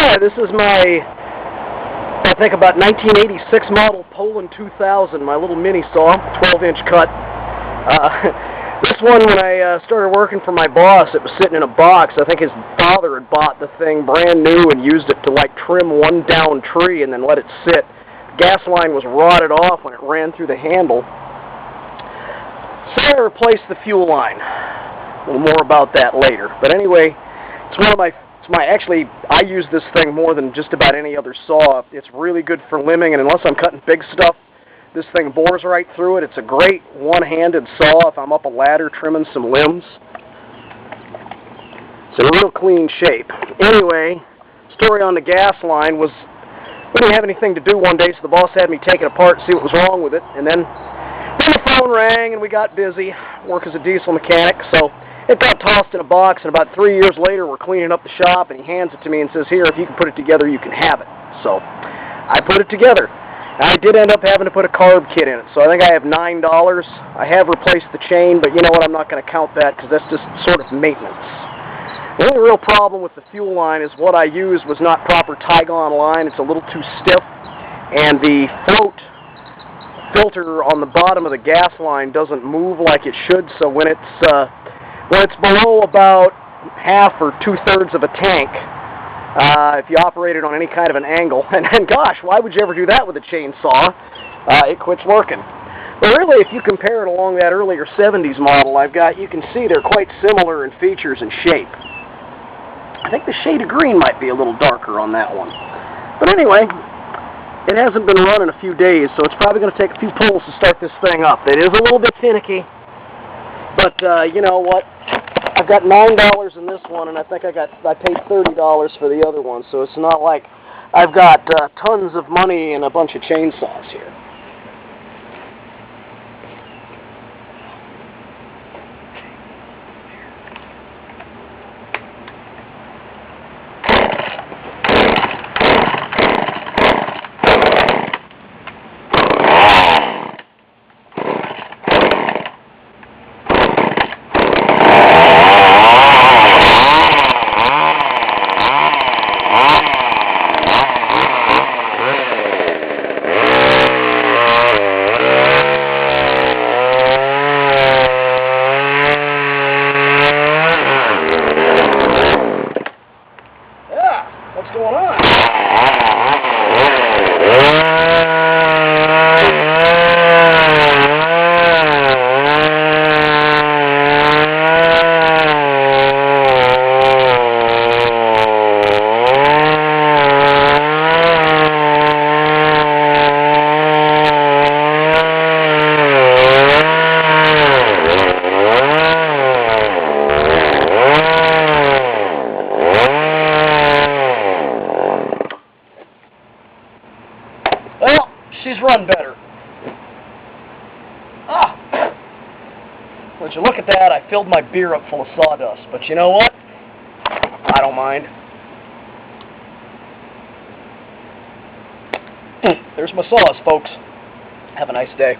This is my, I think, about 1986 model Poulan 2000, my little mini saw, 12-inch cut. This one, when I started working for my boss, it was sitting in a box. I think his father had bought the thing brand new and used it to, like, trim one down tree and then let it sit. The gas line was rotted off when it ran through the handle. So I replaced the fuel line. A little more about that later. But anyway, it's one of my, actually, I use this thing more than just about any other saw. It's really good for limbing, and unless I'm cutting big stuff, this thing bores right through it. It's a great one-handed saw if I'm up a ladder trimming some limbs. It's in real clean shape. Anyway, story on the gas line was, we didn't have anything to do one day, so the boss had me take it apart, see what was wrong with it, and then the phone rang and we got busy. Work as a diesel mechanic, so it got tossed in a box, and about 3 years later we're cleaning up the shop and he hands it to me and says, "Here, if you can put it together, you can have it." So I put it together. I did end up having to put a carb kit in it, so I think I have $9. I have replaced the chain, but you know what, I'm not going to count that because that's just sort of maintenance. The only real problem with the fuel line is what I used was not proper Tygon line. It's a little too stiff, and the float filter on the bottom of the gas line doesn't move like it should, so when it's below about half or 2/3 of a tank, if you operate it on any kind of an angle, and gosh, why would you ever do that with a chainsaw? It quits working. But really, if you compare it along that earlier 70s model I've got, you can see they're quite similar in features and shape. I think the shade of green might be a little darker on that one. But anyway, it hasn't been run in a few days, so it's probably going to take a few pulls to start this thing up. It is a little bit finicky, but you know what? I've got $9 in this one, and I think I paid $30 for the other one, so it's not like I've got tons of money and a bunch of chainsaws here. What's going on? Well, she's run better. Would you look at that? I filled my beer up full of sawdust, but you know what? I don't mind. There's my saws, folks. Have a nice day.